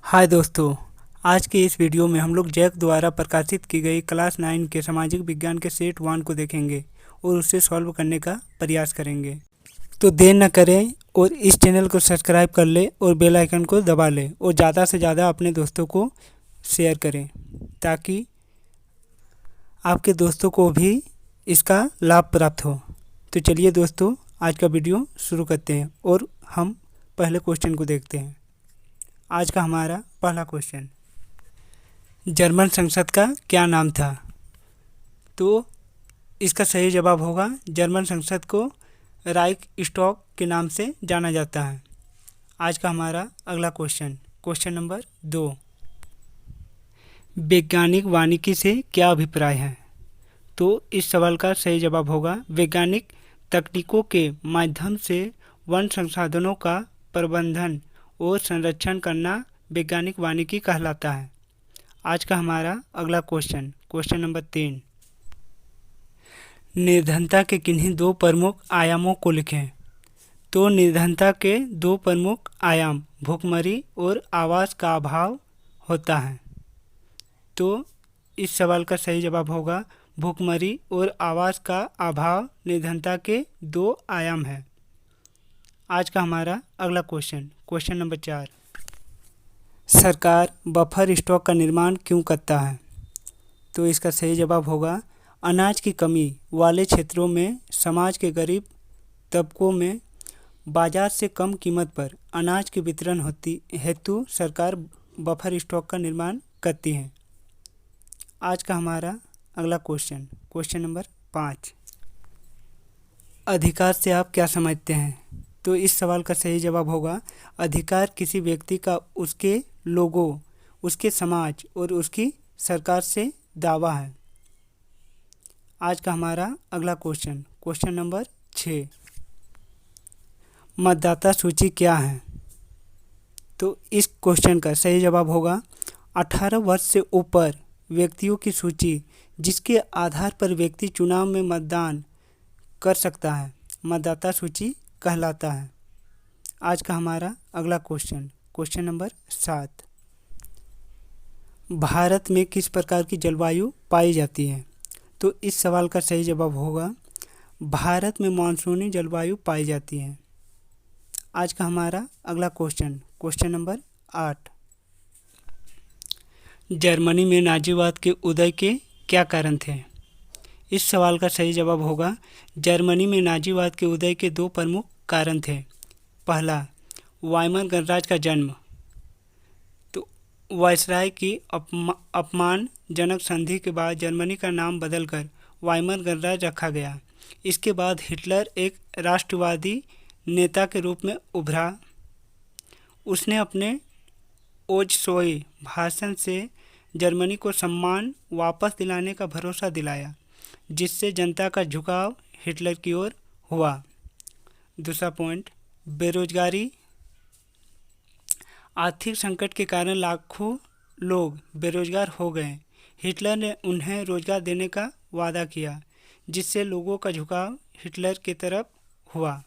हाय दोस्तों, आज के इस वीडियो में हम लोग जैक द्वारा प्रकाशित की गई क्लास 9 के सामाजिक विज्ञान के सेट 1 को देखेंगे और उसे सॉल्व करने का प्रयास करेंगे। तो देर न करें और इस चैनल को सब्सक्राइब कर ले और बेल आइकन को दबा लें और ज़्यादा से ज़्यादा अपने दोस्तों को शेयर करें ताकि आपके दोस्तों को भी इसका लाभ प्राप्त हो। तो चलिए दोस्तों, आज का वीडियो शुरू करते हैं और हम पहले क्वेश्चन को देखते हैं। आज का हमारा पहला क्वेश्चन, जर्मन संसद का क्या नाम था? तो इसका सही जवाब होगा, जर्मन संसद को राइखस्टैग के नाम से जाना जाता है। आज का हमारा अगला क्वेश्चन, क्वेश्चन नंबर 2, वैज्ञानिक वानिकी से क्या अभिप्राय है? तो इस सवाल का सही जवाब होगा, वैज्ञानिक तकनीकों के माध्यम से वन संसाधनों का प्रबंधन और संरक्षण करना वैज्ञानिक वानिकी कहलाता है। आज का हमारा अगला क्वेश्चन, क्वेश्चन नंबर 3, निर्धनता के किन्हीं दो प्रमुख आयामों को लिखें। तो निर्धनता के दो प्रमुख आयाम भूखमरी और आवास का अभाव होता है। तो इस सवाल का सही जवाब होगा, भूखमरी और आवास का अभाव निर्धनता के दो आयाम है। आज का हमारा अगला क्वेश्चन, क्वेश्चन नंबर 4, सरकार बफर स्टॉक का निर्माण क्यों करता है? तो इसका सही जवाब होगा, अनाज की कमी वाले क्षेत्रों में समाज के गरीब तबकों में बाजार से कम कीमत पर अनाज के वितरण होती हेतु सरकार बफर स्टॉक का निर्माण करती है। आज का हमारा अगला क्वेश्चन, क्वेश्चन नंबर 5, अधिकार से आप क्या समझते हैं? तो इस सवाल का सही जवाब होगा, अधिकार किसी व्यक्ति का उसके लोगों, उसके समाज और उसकी सरकार से दावा है। आज का हमारा अगला क्वेश्चन, क्वेश्चन नंबर 6, मतदाता सूची क्या है? तो इस क्वेश्चन का सही जवाब होगा, 18 वर्ष से ऊपर व्यक्तियों की सूची जिसके आधार पर व्यक्ति चुनाव में मतदान कर सकता है, मतदाता सूची कहलाता है। आज का हमारा अगला क्वेश्चन, क्वेश्चन नंबर 7, भारत में किस प्रकार की जलवायु पाई जाती है? तो इस सवाल का सही जवाब होगा, भारत में मानसूनी जलवायु पाई जाती है। आज का हमारा अगला क्वेश्चन, क्वेश्चन नंबर 8, जर्मनी में नाजीवाद के उदय के क्या कारण थे? इस सवाल का सही जवाब होगा, जर्मनी में नाजीवाद के उदय के दो प्रमुख कारण थे। पहला, वाइमर गणराज्य का जन्म। तो वायसराय की अपमानजनक संधि के बाद जर्मनी का नाम बदलकर वाइमर गणराज्य रखा गया। इसके बाद हिटलर एक राष्ट्रवादी नेता के रूप में उभरा। उसने अपने ओजसोई भाषण से जर्मनी को सम्मान वापस दिलाने का भरोसा दिलाया, जिससे जनता का झुकाव हिटलर की ओर हुआ। दूसरा पॉइंट, बेरोजगारी। आर्थिक संकट के कारण लाखों लोग बेरोजगार हो गए। हिटलर ने उन्हें रोजगार देने का वादा किया, जिससे लोगों का झुकाव हिटलर की तरफ हुआ।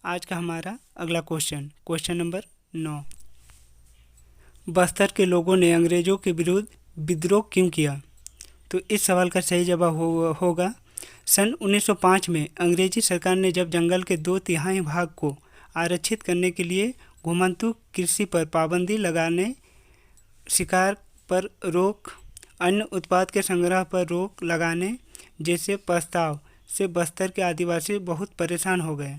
आज का हमारा अगला क्वेश्चन, क्वेश्चन नंबर 9, बस्तर के लोगों ने अंग्रेजों के विरुद्ध विद्रोह क्यों किया? तो इस सवाल का सही जवाब होगा, सन 1905 में अंग्रेजी सरकार ने जब जंगल के 2/3 भाग को आरक्षित करने के लिए घुमंतू कृषि पर पाबंदी लगाने, शिकार पर रोक, अन्य उत्पाद के संग्रह पर रोक लगाने जैसे प्रस्ताव से बस्तर के आदिवासी बहुत परेशान हो गए,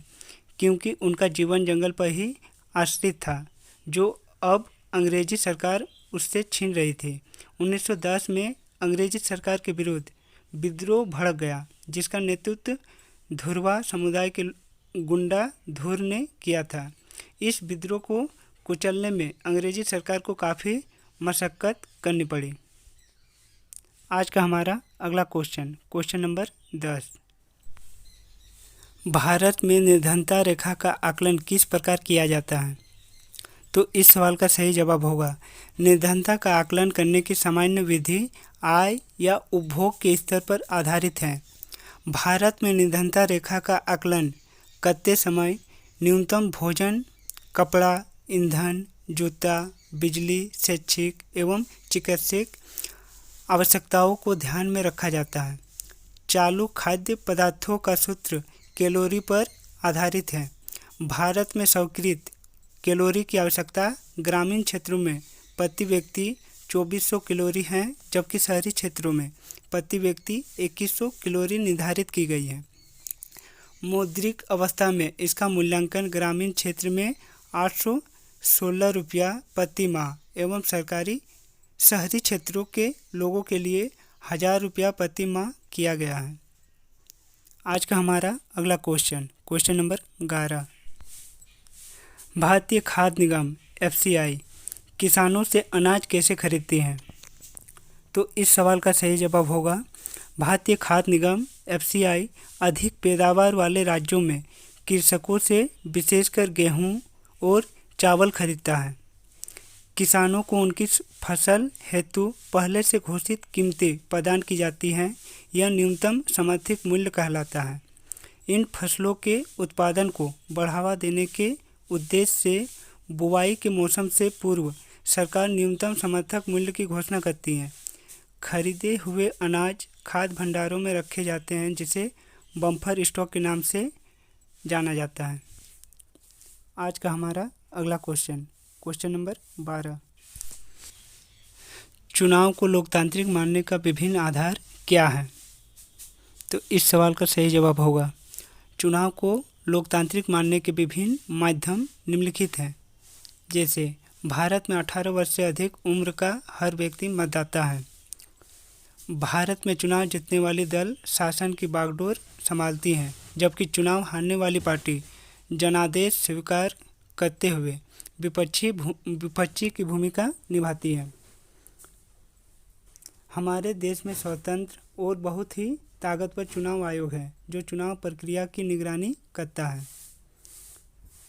क्योंकि उनका जीवन जंगल पर ही आश्रित था, जो अब अंग्रेजी सरकार उससे छीन रही थी। 1910 में अंग्रेजी सरकार के विरुद्ध विद्रोह भड़क गया, जिसका नेतृत्व धुरवा समुदाय के गुंडा धुर ने किया था। इस विद्रोह को कुचलने में अंग्रेजी सरकार को काफ़ी मशक्क़त करनी पड़ी। आज का हमारा अगला क्वेश्चन, क्वेश्चन नंबर 10, भारत में निर्धनता रेखा का आकलन किस प्रकार किया जाता है? तो इस सवाल का सही जवाब होगा, निर्धनता का आकलन करने की सामान्य विधि आय या उपभोग के स्तर पर आधारित है। भारत में निर्धनता रेखा का आकलन करते समय न्यूनतम भोजन, कपड़ा, ईंधन, जूता, बिजली, शैक्षिक एवं चिकित्सक आवश्यकताओं को ध्यान में रखा जाता है। चालू खाद्य पदार्थों का सूत्र कैलोरी पर आधारित है। भारत में स्वीकृत कैलोरी की आवश्यकता ग्रामीण क्षेत्रों में प्रति व्यक्ति 2400 कैलोरी है, जबकि शहरी क्षेत्रों में प्रति व्यक्ति 2100 कैलोरी निर्धारित की गई है। मौद्रिक अवस्था में इसका मूल्यांकन ग्रामीण क्षेत्र में 816 रुपया प्रति माह एवं सरकारी शहरी क्षेत्रों के लोगों के लिए 1000 रुपया प्रति माह किया गया है। आज का हमारा अगला क्वेश्चन नंबर 11। भारतीय खाद्य निगम FCI किसानों से अनाज कैसे खरीदती है? तो इस सवाल का सही जवाब होगा भारतीय खाद्य निगम FCI अधिक पैदावार वाले राज्यों में कृषकों से विशेषकर गेहूं और चावल खरीदता है। किसानों को उनकी फसल हेतु पहले से घोषित कीमतें प्रदान की जाती हैं। यह न्यूनतम समर्थित मूल्य कहलाता है। इन फसलों के उत्पादन को बढ़ावा देने के उद्देश्य से बुवाई के मौसम से पूर्व सरकार न्यूनतम समर्थक मूल्य की घोषणा करती है। खरीदे हुए अनाज खाद्य भंडारों में रखे जाते हैं, जिसे बम्पर स्टॉक के नाम से जाना जाता है। आज का हमारा अगला क्वेश्चन नंबर 12। चुनाव को लोकतांत्रिक मानने का विभिन्न आधार क्या है? तो इस सवाल का सही जवाब होगा चुनाव को लोकतांत्रिक मानने के विभिन्न माध्यम निम्नलिखित हैं। जैसे भारत में 18 वर्ष से अधिक उम्र का हर व्यक्ति मतदाता है। भारत में चुनाव जीतने वाली दल शासन की बागडोर संभालती हैं, जबकि चुनाव हारने वाली पार्टी जनादेश स्वीकार करते हुए विपक्षी की भूमिका निभाती है। हमारे देश में स्वतंत्र और बहुत ही ताकतवर चुनाव आयोग है, जो चुनाव प्रक्रिया की निगरानी करता है।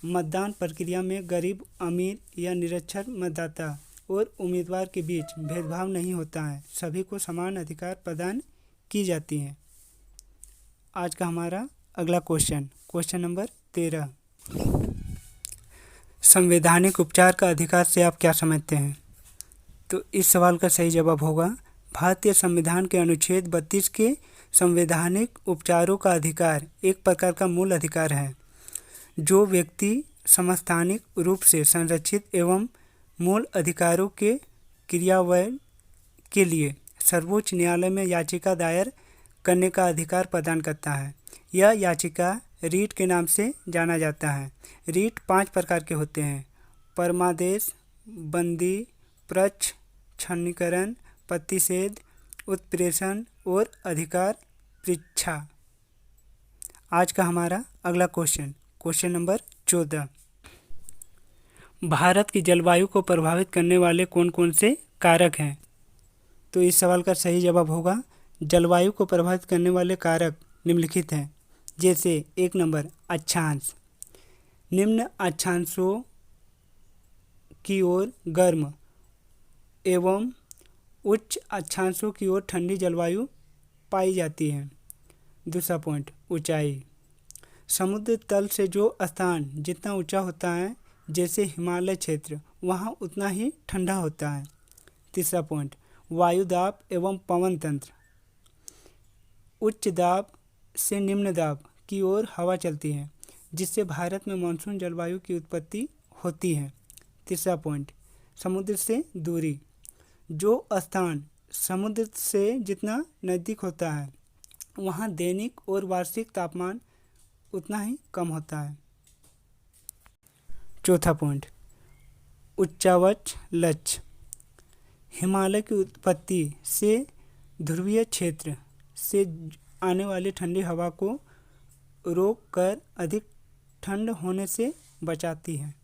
मतदान प्रक्रिया में गरीब, अमीर या निरक्षर मतदाता और उम्मीदवार के बीच भेदभाव नहीं होता है। सभी को समान अधिकार प्रदान की जाती हैं। आज का हमारा अगला क्वेश्चन नंबर 13। संवैधानिक उपचार का अधिकार से आप क्या समझते हैं? तो इस सवाल का सही जवाब होगा भारतीय संविधान के अनुच्छेद 32 के संवैधानिक उपचारों का अधिकार एक प्रकार का मूल अधिकार है, जो व्यक्ति समस्थानिक रूप से संरक्षित एवं मूल अधिकारों के क्रियान्वयन के लिए सर्वोच्च न्यायालय में याचिका दायर करने का अधिकार प्रदान करता है। यह याचिका रीट के नाम से जाना जाता है। रीट 5 प्रकार के होते हैं: परमादेश, बंदी, प्रच्छ, क्षणीकरण, प्रतिषेध, उत्प्रेषण और अधिकार परीक्षा। आज का हमारा अगला क्वेश्चन नंबर 14। भारत की जलवायु को प्रभावित करने वाले कौन कौन से कारक हैं? तो इस सवाल का सही जवाब होगा जलवायु को प्रभावित करने वाले कारक निम्नलिखित हैं। जैसे 1 नंबर अक्षांश। निम्न अक्षांशों की ओर गर्म एवं उच्च अक्षांशों की ओर ठंडी जलवायु पाई जाती है। दूसरा पॉइंट ऊंचाई। समुद्र तल से जो स्थान जितना ऊंचा होता है, जैसे हिमालय क्षेत्र, वहाँ उतना ही ठंडा होता है। तीसरा पॉइंट वायु दाब एवं पवन तंत्र। उच्च दाब से निम्न दाब की ओर हवा चलती है, जिससे भारत में मानसून जलवायु की उत्पत्ति होती है। तीसरा पॉइंट समुद्र से दूरी। जो स्थान समुद्र से जितना नज़दीक होता है, वहाँ दैनिक और वार्षिक तापमान उतना ही कम होता है। चौथा पॉइंट उच्चावच लक्ष्य। हिमालय की उत्पत्ति से ध्रुवीय क्षेत्र से आने वाली ठंडी हवा को रोक कर अधिक ठंड होने से बचाती है।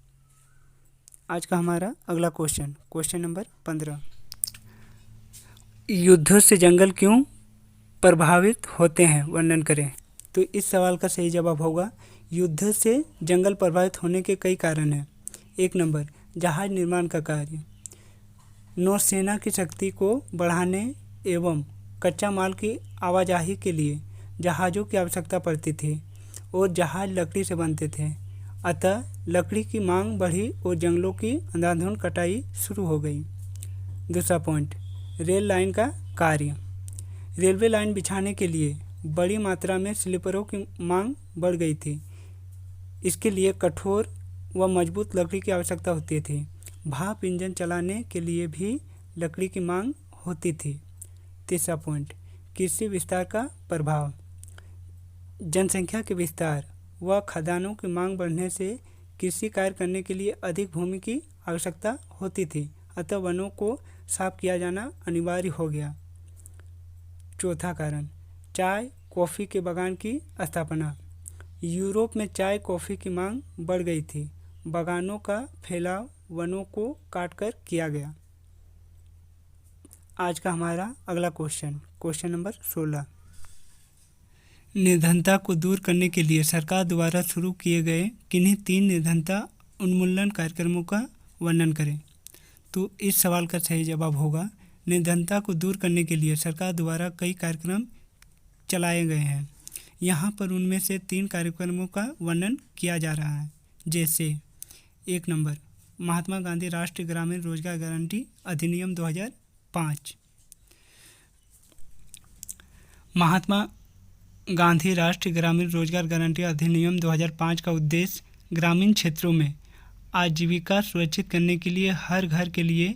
आज का हमारा अगला क्वेश्चन नंबर 15। युद्धों से जंगल क्यों प्रभावित होते हैं, वर्णन करें। तो इस सवाल का सही जवाब होगा युद्ध से जंगल प्रभावित होने के कई कारण हैं। 1 नंबर जहाज निर्माण का कार्य। नौसेना की शक्ति को बढ़ाने एवं कच्चा माल की आवाजाही के लिए जहाज़ों की आवश्यकता पड़ती थी और जहाज लकड़ी से बनते थे। अतः लकड़ी की मांग बढ़ी और जंगलों की अंधाधुंध कटाई शुरू हो गई। दूसरा पॉइंट, रेल लाइन का कार्य। रेलवे लाइन बिछाने के लिए बड़ी मात्रा में स्लीपरों की मांग बढ़ गई थी। इसके लिए कठोर व मजबूत लकड़ी की आवश्यकता होती थी। भाप इंजन चलाने के लिए भी लकड़ी की मांग होती थी। तीसरा पॉइंट, कृषि विस्तार का प्रभाव। जनसंख्या के विस्तार व खदानों की मांग बढ़ने से कृषि कार्य करने के लिए अधिक भूमि की आवश्यकता होती थी, अतः वनों को साफ किया जाना अनिवार्य हो गया। चौथा कारण, चाय कॉफ़ी के बागान की स्थापना। यूरोप में चाय कॉफ़ी की मांग बढ़ गई थी। बागानों का फैलाव वनों को काटकर किया गया। आज का हमारा अगला क्वेश्चन नंबर 16। निर्धनता को दूर करने के लिए सरकार द्वारा शुरू किए गए किन्हीं 3 निर्धनता उन्मूलन कार्यक्रमों का वर्णन करें। तो इस सवाल का सही जवाब होगा, निर्धनता को दूर करने के लिए सरकार द्वारा कई कार्यक्रम चलाए गए हैं। यहाँ पर उनमें से 3 कार्यक्रमों का वर्णन किया जा रहा है। जैसे 1 नंबर, महात्मा गांधी राष्ट्रीय ग्रामीण रोजगार गारंटी अधिनियम 2005। महात्मा गांधी राष्ट्रीय ग्रामीण रोजगार गारंटी अधिनियम 2005 का उद्देश्य ग्रामीण क्षेत्रों में आजीविका सुरक्षित करने के लिए हर घर के लिए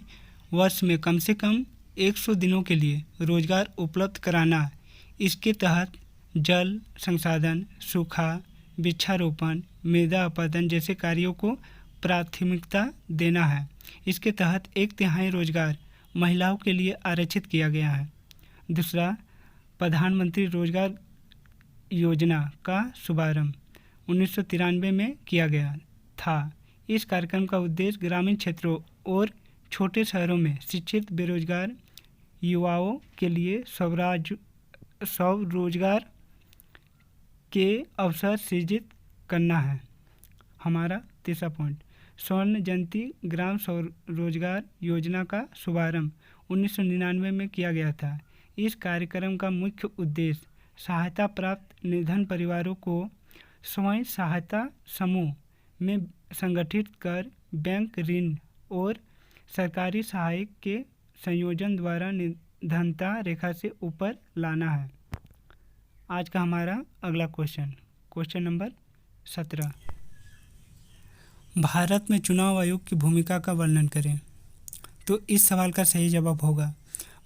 वर्ष में कम से कम 100 दिनों के लिए रोजगार उपलब्ध कराना है। इसके तहत जल संसाधन, सूखा, वृक्षारोपण, मृदा अपरदन जैसे कार्यों को प्राथमिकता देना है। इसके तहत 1/3 रोजगार महिलाओं के लिए आरक्षित किया गया है। दूसरा, प्रधानमंत्री रोजगार योजना का शुभारंभ 1993 में किया गया था। इस कार्यक्रम का उद्देश्य ग्रामीण क्षेत्रों और छोटे शहरों में शिक्षित बेरोजगार युवाओं के लिए स्वरोजगार के अवसर सृजित करना है। हमारा तीसरा पॉइंट, स्वर्ण जयंती ग्राम स्वरोजगार योजना का शुभारंभ 1999 में किया गया था। इस कार्यक्रम का मुख्य उद्देश्य सहायता प्राप्त निर्धन परिवारों को स्वयं सहायता समूह में संगठित कर बैंक ऋण और सरकारी सहायता के संयोजन द्वारा निर्धनता रेखा से ऊपर लाना है। आज का हमारा अगला क्वेश्चन नंबर 17। भारत में चुनाव आयोग की भूमिका का वर्णन करें। तो इस सवाल का सही जवाब होगा,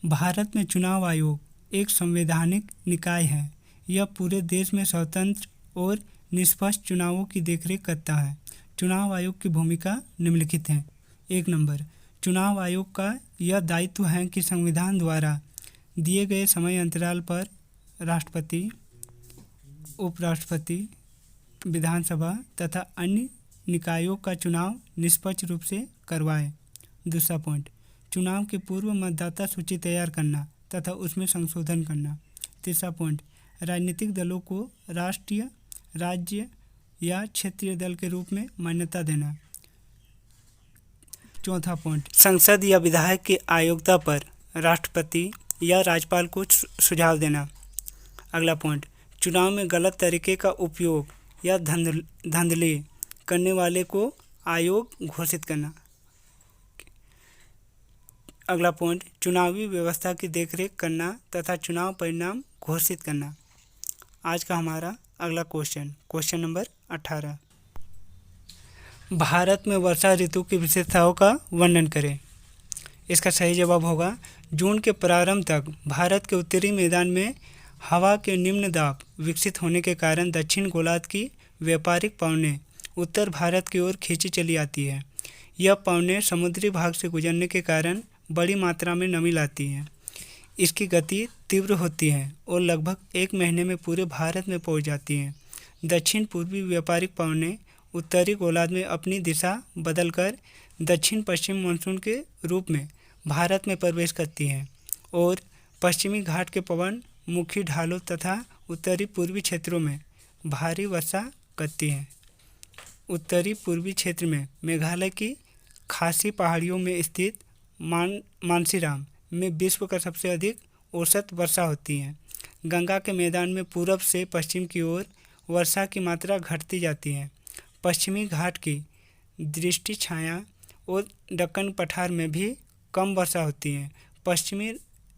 भारत में चुनाव आयोग एक संवैधानिक निकाय है। यह पूरे देश में स्वतंत्र और निष्पक्ष चुनावों की देखरेख करता है। चुनाव आयोग की भूमिका निम्नलिखित है। 1 नंबर, चुनाव आयोग का यह दायित्व है कि संविधान द्वारा दिए गए समय अंतराल पर राष्ट्रपति, उपराष्ट्रपति, विधानसभा तथा अन्य निकायों का चुनाव निष्पक्ष रूप से करवाए। दूसरा पॉइंट, चुनाव के पूर्व मतदाता सूची तैयार करना तथा उसमें संशोधन करना। तीसरा पॉइंट, राजनीतिक दलों को राष्ट्रीय, राज्य या क्षेत्रीय दल के रूप में मान्यता देना। चौथा पॉइंट, संसद या विधायक की अयोग्यता पर राष्ट्रपति या राज्यपाल को सुझाव देना। अगला पॉइंट, चुनाव में गलत तरीके का उपयोग या धांधली करने वाले को आयोग घोषित करना। अगला पॉइंट, चुनावी व्यवस्था की देखरेख करना तथा चुनाव परिणाम घोषित करना। आज का हमारा अगला क्वेश्चन नंबर 18। भारत में वर्षा ऋतु की विशेषताओं का वर्णन करें। इसका सही जवाब होगा, जून के प्रारंभ तक भारत के उत्तरी मैदान में हवा के निम्न दाब विकसित होने के कारण दक्षिण गोलार्ध की व्यापारिक पवनें उत्तर भारत की ओर खींची चली आती है। यह पवनें समुद्री भाग से गुजरने के कारण बड़ी मात्रा में नमी लाती हैं। इसकी गति तीव्र होती है और लगभग 1 महीने में पूरे भारत में पहुंच जाती हैं। दक्षिण पूर्वी व्यापारिक पवनें उत्तरी गोलार्ध में अपनी दिशा बदलकर दक्षिण पश्चिम मानसून के रूप में भारत में प्रवेश करती हैं और पश्चिमी घाट के पवन मुखी ढालों तथा उत्तरी पूर्वी क्षेत्रों में भारी वर्षा करती हैं। उत्तरी पूर्वी क्षेत्र में मेघालय की खासी पहाड़ियों में स्थित मानसीराम में विश्व का सबसे अधिक औसत वर्षा होती है। गंगा के मैदान में पूरब से पश्चिम की ओर वर्षा की मात्रा घटती जाती है। पश्चिमी घाट की दृष्टि छाया और दक्कन पठार में भी कम वर्षा होती है। पश्चिमी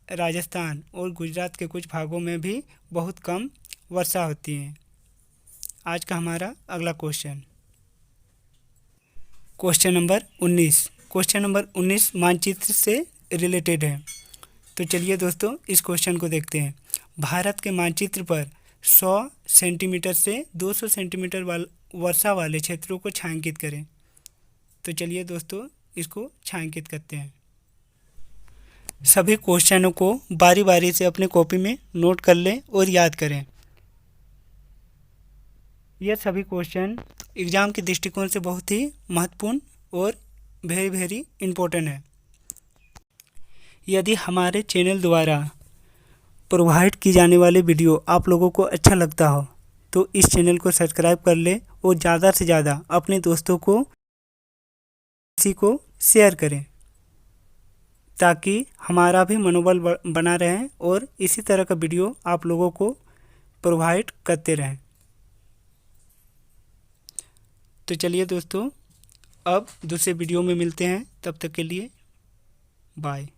राजस्थान और गुजरात के कुछ भागों में भी बहुत कम वर्षा होती है। आज का हमारा अगला question, question number 19। Question number 19 मानचित्र से रिलेटेड है। तो चलिए दोस्तों इस क्वेश्चन को देखते हैं। भारत के मानचित्र पर 100 सेंटीमीटर से 200 सेंटीमीटर वर्षा वाले क्षेत्रों को छायांकित करें। तो चलिए दोस्तों इसको छायांकित करते हैं। सभी क्वेश्चनों को बारी बारी से अपने कॉपी में नोट कर लें और याद करें। यह सभी क्वेश्चन एग्ज़ाम के दृष्टिकोण से बहुत ही महत्वपूर्ण और वेरी इम्पोर्टेंट है। यदि हमारे चैनल द्वारा प्रोवाइड की जाने वाली वीडियो आप लोगों को अच्छा लगता हो तो इस चैनल को सब्सक्राइब कर लें और ज़्यादा से ज़्यादा अपने दोस्तों को किसी को शेयर करें ताकि हमारा भी मनोबल बना रहे और इसी तरह का वीडियो आप लोगों को प्रोवाइड करते रहें। तो चलिए दोस्तों अब दूसरे वीडियो में मिलते हैं, तब तक के लिए बाय।